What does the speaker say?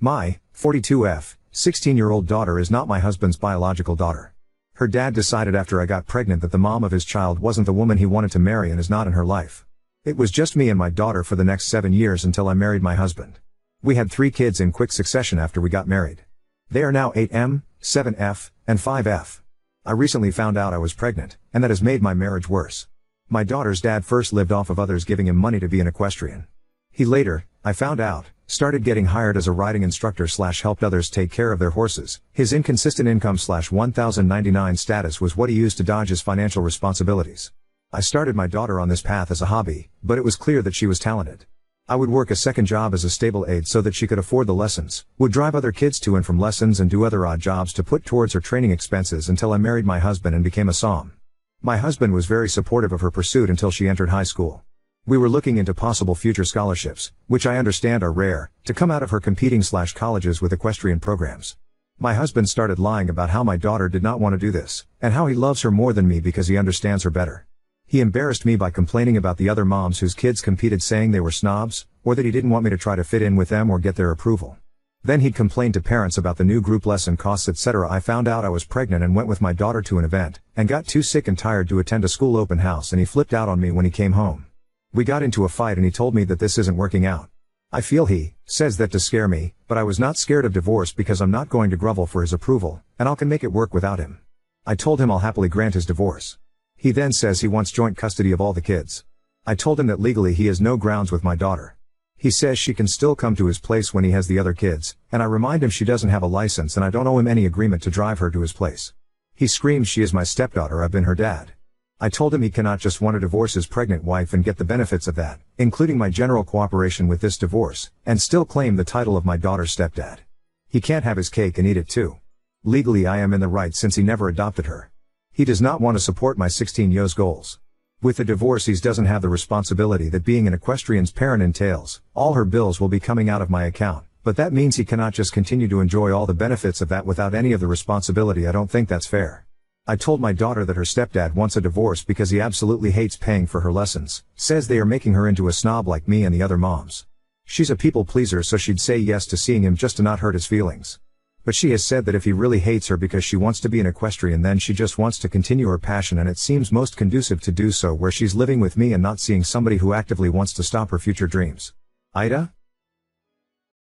My 42F, 16-year-old daughter is not my husband's biological daughter. Her dad decided after I got pregnant that the mom of his child wasn't the woman he wanted to marry and is not in her life. It was just me and my daughter for the next 7 years until I married my husband. We had 3 kids in quick succession after we got married. They are now 8M, 7F, and 5F. I recently found out I was pregnant, and that has made my marriage worse. My daughter's dad first lived off of others giving him money to be an equestrian. He later, I found out, started getting hired as a riding instructor / helped others take care of their horses. His inconsistent income / 1099 status was what he used to dodge his financial responsibilities. I started my daughter on this path as a hobby, but it was clear that she was talented. I would work a second job as a stable aide so that she could afford the lessons, would drive other kids to and from lessons and do other odd jobs to put towards her training expenses until I married my husband and became a SOM. My husband was very supportive of her pursuit until she entered high school. We were looking into possible future scholarships, which I understand are rare, to come out of her competing / colleges with equestrian programs. My husband started lying about how my daughter did not want to do this, and how he loves her more than me because he understands her better. He embarrassed me by complaining about the other moms whose kids competed, saying they were snobs, or that he didn't want me to try to fit in with them or get their approval. Then he'd complain to parents about the new group lesson costs, etc. I found out I was pregnant and went with my daughter to an event, and got too sick and tired to attend a school open house, and he flipped out on me when he came home. We got into a fight and he told me that this isn't working out. I feel he says that to scare me, but I was not scared of divorce because I'm not going to grovel for his approval, and I can make it work without him. I told him I'll happily grant his divorce. He then says he wants joint custody of all the kids. I told him that legally he has no grounds with my daughter. He says she can still come to his place when he has the other kids, and I remind him she doesn't have a license and I don't owe him any agreement to drive her to his place. He screams she is my stepdaughter, I've been her dad. I told him he cannot just want to divorce his pregnant wife and get the benefits of that, including my general cooperation with this divorce, and still claim the title of my daughter's stepdad. He can't have his cake and eat it too. Legally I am in the right since he never adopted her. He does not want to support my 16 years goals. With the divorce he doesn't have the responsibility that being an equestrian's parent entails. All her bills will be coming out of my account, but that means he cannot just continue to enjoy all the benefits of that without any of the responsibility. I don't think that's fair. I told my daughter that her stepdad wants a divorce because he absolutely hates paying for her lessons, says they are making her into a snob like me and the other moms. She's a people pleaser, so she'd say yes to seeing him just to not hurt his feelings. But she has said that if he really hates her because she wants to be an equestrian, then she just wants to continue her passion, and it seems most conducive to do so where she's living with me and not seeing somebody who actively wants to stop her future dreams. Ida?